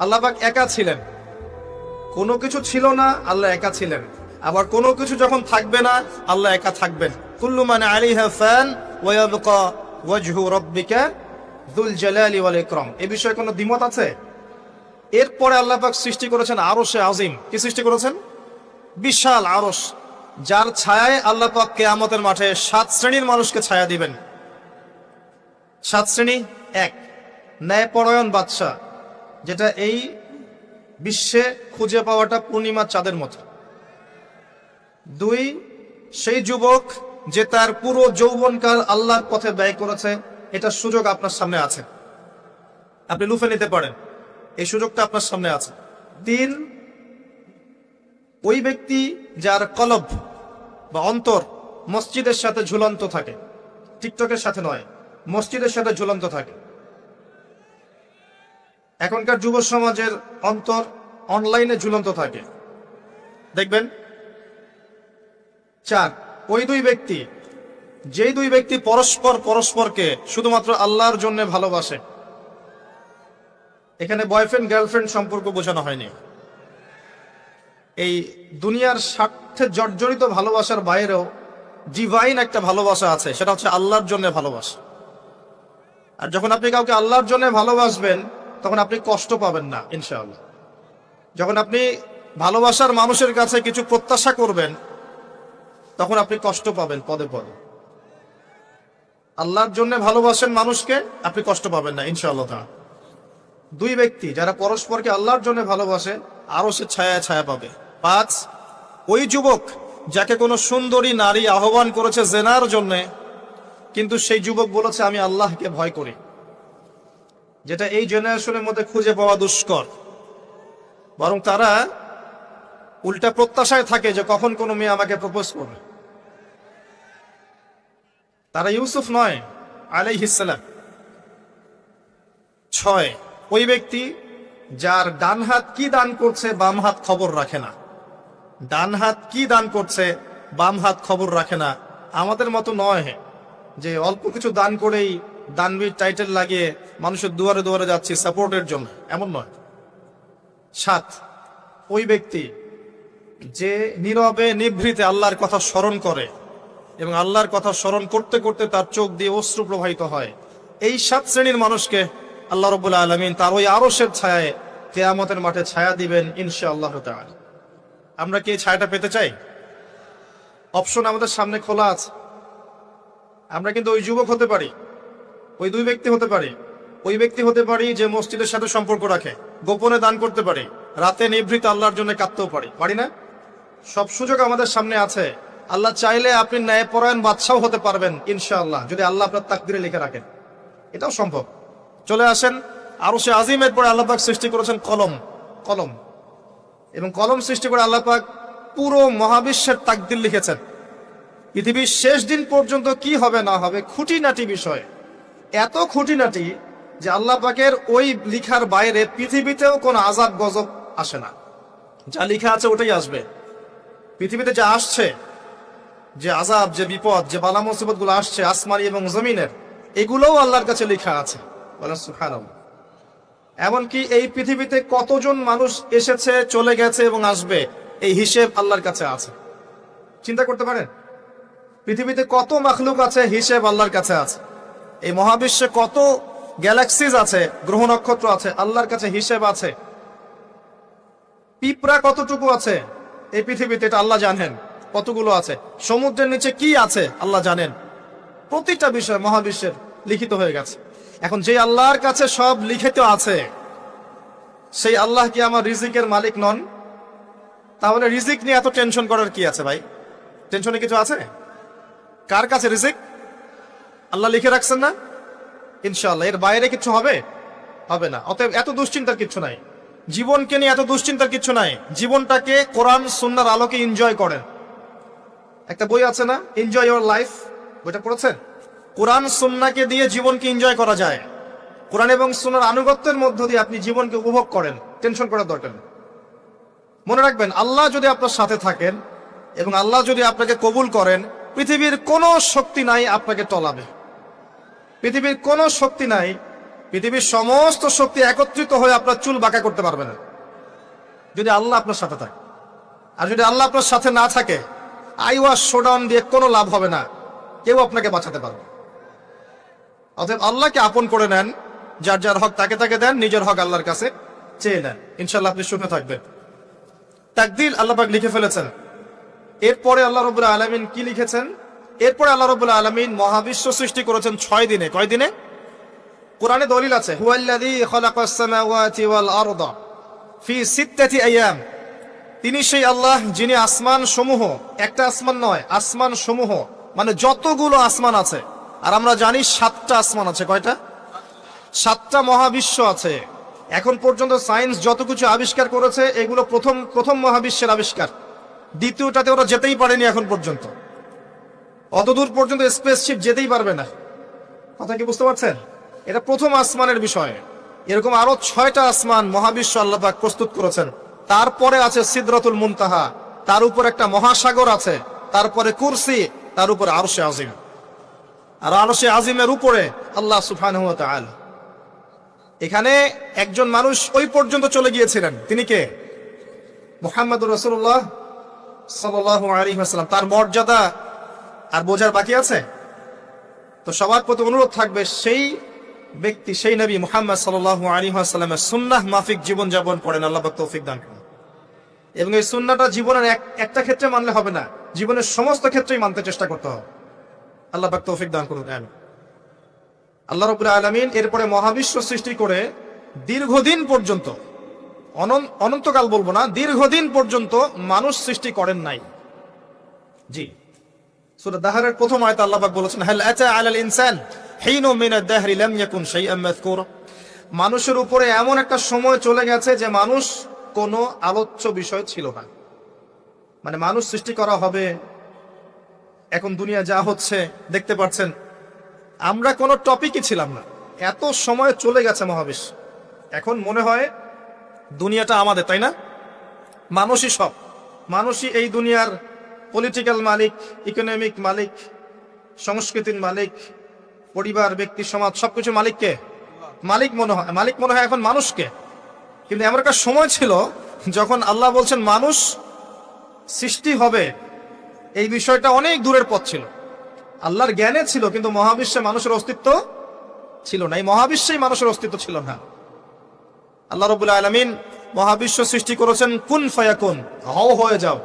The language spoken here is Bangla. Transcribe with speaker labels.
Speaker 1: আল্লাহ পাক একা ছিলেন, কোনো কিছু ছিল না, আল্লাহ একা ছিলেন। আবার কোনো কিছু যখন থাকবে না, আল্লাহ একা থাকবেন। কুল্লু মান আলাইহা ফান ওয়া ইয়াবকা ওয়াজহু রাব্বিকা যুল জালালি ওয়াল ইকরাম। এই বিষয়ে কোনো দ্বিমত আছে? এরপরে আল্লাহ পাক সৃষ্টি করেছেন আরশে আজিম। কি সৃষ্টি করেছেন? বিশাল আরশ, যার ছায়ায় আল্লাহ পাক কিয়ামতের মাঠে 7 শ্রেণীর মানুষকে ছায়া দিবেন। 7 শ্রেণী: 1, ন্যায়পরায়ণ বাদশা, যেটা এই বিশ্বে খুঁজে পাওয়াটা পূর্ণিমার চাঁদের মতো। 2, সেই যুবক যে তার পুরো যৌবনকাল আল্লাহর পথে ব্যয় করেছে, এটার সুযোগ আপনার সামনে আছে, আপনি লুফে নিতে পারেন, এই সুযোগটা আপনার সামনে আছে। 3, ওই ব্যক্তি যার কলব বা অন্তর মসজিদের সাথে ঝুলন্ত থাকে, টিকটকের সাথে নয়, মসজিদের সাথে ঝুলন্ত থাকে। এখনকার যুব সমাজের অন্তর অনলাইনে ঝুলন্ত থাকে, দেখবেন। 4, ওই দুই ব্যক্তি, যেই দুই ব্যক্তি পরস্পরকে শুধুমাত্র আল্লাহর জন্য ভালোবাসে। এখানে বয়ফ্রেন্ড গার্লফ্রেন্ড সম্পর্ক বোঝানো হয়নি। এই দুনিয়ার স্বার্থে জর্জরিত ভালোবাসার বাইরেও ডিভাইন একটা ভালোবাসা আছে, সেটা হচ্ছে আল্লাহর জন্য ভালোবাসা। আর যখন আপনি কাউকে আল্লাহর জন্য ভালোবাসবেন, তখন আপনি কষ্ট পাবেন না ইনশাআল্লাহ। যখন আপনি ভালোবাসার মানুষের কাছে কিছু প্রত্যাশা করবেন, তখন আপনি কষ্ট পাবেন পদে পদে। আল্লাহর জন্য ভালোবাসেন মানুষকে, আপনি কষ্ট পাবেন না ইনশাআল্লাহ তাআলা। দুই ব্যক্তি যারা পরস্পরকে আল্লাহর জন্য ভালোবাসে, আরো সে ছায়া ছায়া পাবে। 5, ওই যুবক যাকে কোনো সুন্দরী নারী আহ্বান করেছে জেনার জন্য, কিন্তু সেই যুবক বলেছে আমি আল্লাহকে ভয় করি, যেটা এই জেনারেশনের মধ্যে খুঁজে পাওয়া দুষ্কর। বরং তারা উল্টা প্রত্যাশায় থাকে যে কখন কোনো মেয়ে আমাকে প্রপোজ করবে। তারা ইউসুফ নয় আলাইহিস সালাম। 6, ওই ব্যক্তি যার ডান হাত কি দান করছে, বাম হাত খবর রাখে না। ডান হাত কি দান করছে, বাম হাত খবর রাখে না। আমাদের মতো নয় যে অল্প কিছু দান করেই দানবীর টাইটেল লাগিয়ে মানুষের দুয়ারে দুয়ারে যাচ্ছি সাপোর্টের জন্য, এমন নয়। 7, ওই ব্যক্তি যে নীরবে নিভৃতে আল্লাহর কথা স্মরণ করে এবং আল্লাহর কথা স্মরণ করতে করতে তার চোখ দিয়ে অশ্রু প্রবাহিত হয়। এই 7 শ্রেণীর মানুষকে আল্লাহ রাব্বুল আলামিন তার ওই আরশের ছায়ায় কিয়ামতের মাঠে ছায়া দিবেন ইনশাআল্লাহ তাআলা। আমরা কি এই ছায়াটা পেতে চাই? অপশন আমাদের সামনে খোলা আছে। আমরা কিন্তু ওই যুবক হতে পারি, ওই দুই ব্যক্তি হতে পারি, ওই ব্যক্তি হতে পারি যে মসজিদের সাথে সম্পর্ক রাখে, গোপনে দান করতে পারি, রাতে নিভৃত আল্লাহর জন্য কাঁদতেও পারি না? সব সুযোগ আমাদের সামনে আছে। আল্লাহ চাইলে আপনি ন্যায়পরায়ণ বাদশাও হতে পারবেন ইনশাআল্লাহ, যদি আল্লাহ আপনার তাকদিরে লিখে রাখেন। এটাও সম্ভব। চলে আসেন আরশে আজিমের পরে আল্লাহ পাক সৃষ্টি করেছেন কলম, এবং কলম সৃষ্টি করে আল্লাহ পাক পুরো মহাবিশ্বের তাকদির লিখেছেন। পৃথিবীর শেষ দিন পর্যন্ত কি হবে না হবে, খুঁটিনাটি বিষয়, এত খুঁটিনাটি যে আল্লাহ পাকের ওই লিখার বাইরে পৃথিবীতেও কোনো আযাব গজব আসে না। যা লিখা আছে ওটাই আসবে। পৃথিবীতে যা আসছে, যে আযাব, যে বিপদ, যে বালা মুসিবত গুলো আসছে আসমানি এবং জমিনের, এগুলোও আল্লাহর কাছে লেখা আছে। বলেন সুবহানাল্লাহ। এমনকি এই পৃথিবীতে কতজন মানুষ এসেছে, চলে গেছে এবং আসবে, এই হিসেব আল্লাহর কাছে আছে। চিন্তা করতে পারেন, পৃথিবীতে কত মাখলুক আছে, হিসেব আল্লাহর কাছে আছে। এই মহাবিশ্বে কত গ্যালাক্সিজ আছে, গ্রহ নক্ষত্র আছে, আল্লাহর কাছে হিসেব আছে। পিঁপড়া কতটুকু আছে এই পৃথিবীতে, এটা আল্লাহ জানেন কতগুলো আছে। সমুদ্রের নিচে কি আছে আল্লাহ জানেন। প্রতিটা বিষয় মহাবিশ্বের লিখিত হয়ে গেছে। এখন যে আল্লাহর কাছে সব লিখিত আছে, সেই আল্লাহ কি আমার রিজিকের মালিক নন? তাহলে রিজিক নিয়ে এত টেনশন করার কি আছে ভাই? টেনশনে কিছু আছে? কার কাছে রিজিক? আল্লাহ লিখে রাখছেন না ইনশাআল্লাহ। এর বাইরে কিছু হবে না। অতএব এত দুশ্চিন্তার কিছু নাই। জীবনকে নিয়ে এত দুশ্চিন্তার কিছু নাই। জীবনটাকে কোরআন সুন্নাহর আলোকে এনজয় করেন। একটা বই আছে না, এনজয় ইওর লাইফ, বইটা পড়েছেন? কোরআন সুন্নাহকে দিয়ে জীবনকে এনজয় করা যায়। কোরআন এবং সুন্নাহর আনুগত্যের মধ্য দিয়ে আপনি জীবনকে উপভোগ করেন, টেনশন করার দরকার নেই। মনে রাখবেন, আল্লাহ যদি আপনার সাথে থাকেন এবং আল্লাহ যদি আপনাকে কবুল করেন, পৃথিবীর কোনো শক্তি নাই আপনাকে টলাবে। পৃথিবীর কোনো শক্তি নাই পৃথিবীর সমস্ত শক্তি একত্রিত হয়ে আপনার চুল বাঁকা করতে পারবে না, যদি আল্লাহ আপনার সাথে থাকে। আর যদি আল্লাহ আপনার সাথে না থাকে, আইওয়াশ শোডাউন দিয়ে কোনো লাভ হবে না, কেউ আপনাকে বাঁচাতে পারবে। অতএব আল্লাহকে আপন করে নেন, যার যার হক তাকে তাকে দেন, নিজের হক আল্লাহর কাছে চেয়ে নেন, ইনশাল্লাহ আপনি সুখে থাকবেন। তাকদীর আল্লাহ পাক লিখে ফেলেছেন। এরপরে আল্লাহ রাব্বুল আলামিন কি লিখেছেন? এরপরে আল্লাহ রাব্বুল আলামিন মহাবিশ্ব সৃষ্টি করেছেন 6 দিনে। কয় দিনে? কোরআনে দলিল আছে, হুয়াল্লাযী খালাকাস সামাওয়াতি ওয়াল আরদা ফি সিত্তাতি আইয়াম। তিনি সেই আল্লাহ যিনি আসমান সমূহ, একটা আসমান নয়, আসমান সমূহ মানে যতগুলো আসমান আছে, আর আমরা জানি 7টা আসমান আছে। কয়টা? 7টা মহাবিশ্ব আছে। এখন পর্যন্ত সায়েন্স যত কিছু আবিষ্কার করেছে এগুলো প্রথম মহাবিশ্বের আবিষ্কার, দ্বিতীয়টাতে ওরা যেতেই পারেনি এখন পর্যন্ত। অতদূর পর্যন্ত স্পেসশিপ যেতেই পারবে না। কথা কি বুঝতে পারছেন? এটা প্রথম আসমানের বিষয়। এরকম আরো 6টা আসমান মহাবিশ্ব আল্লাহ পাক প্রস্তুত করেছেন। তারপরে আছে সিদরাতুল মুনতাহা, তার উপর একটা মহাসাগর আছে, তারপরে কুরসি, তার উপরে আরশে আজিম, আর আরশে আজিমের উপরে আল্লাহ সুবহানাহু ওয়া তাআলা। এখানে একজন মানুষ ওই পর্যন্ত চলে গিয়েছিলেন, তিনি কে? মুহাম্মদুর রাসূলুল্লাহ সাল্লাল্লাহু আলাইহি ওয়াসাল্লাম। তার মর্যাদা আর বোঝার বাকি আছে? তো সবার প্রতি অনুরোধ থাকবে, সেই ব্যক্তি, সেই নবী মুহাম্মদ সাল্লাল্লাহু আলাইহি ওয়াসাল্লামের সুন্নাহ মাফিক জীবন যাপন করেন। আল্লাহ পাক তৌফিক দান করুন। এবং এই সুন্নাহটা জীবনের একটা ক্ষেত্রে মানলে হবে না, জীবনের সমস্ত ক্ষেত্রেই মানতে চেষ্টা করতে হবে। আল্লাহ পাক তৌফিক দান করুন। আমিন। আল্লাহ রাব্বুল আলামিন এরপরে মহাবিশ্ব সৃষ্টি করে দীর্ঘদিন পর্যন্ত, অনন্তকাল বলবো না, দীর্ঘদিন পর্যন্ত মানুষ সৃষ্টি করেন নাই। জি, সূরা দাহরের প্রথম আয়াতে আল্লাহ পাক বলেছেন, হাল আতা আলাল ইনসান হিনু মিনাদ দাহরি লাম ইয়াকুন শাইআন মাযকুরা। মানুষের উপরে এমন একটা সময় চলে গেছে যে মানুষ কোনো আলোচ্য বিষয় ছিল না। মানে মানুষ সৃষ্টি করা হবে, এখন দুনিয়া যা হচ্ছে দেখতে পাচ্ছেন, আমরা কোনো টপিকই ছিলাম না, এত সময় চলে গেছে মহাবিশ্ব। এখন মনে হয় দুনিয়াটা আমাদের, তাই না? মানুষই সব, মানুষই এই দুনিয়ার পলিটিক্যাল মালিক, ইকোনমিক মালিক, সংস্কৃতির মালিক, পরিবার, ব্যক্তি, সমাজ, সবকিছু মালিককে মালিক মনে হয় এখন মানুষকে। কিন্তু এমন একটা সময় ছিল যখন আল্লাহ বলছেন মানুষ সৃষ্টি হবে, এই বিষয়টা অনেক দূরের পথ ছিল। আল্লাহর জ্ঞানে ছিল, কিন্তু মহাবিশ্বে মানুষের অস্তিত্ব ছিল না। এই মহাবিশ্বেই মানুষের অস্তিত্ব ছিল না। আল্লাহ রাব্বুল আলামিন মহাবিশ্ব সৃষ্টি করেছেন কুন ফায়াকুন, হও হয়ে যাও।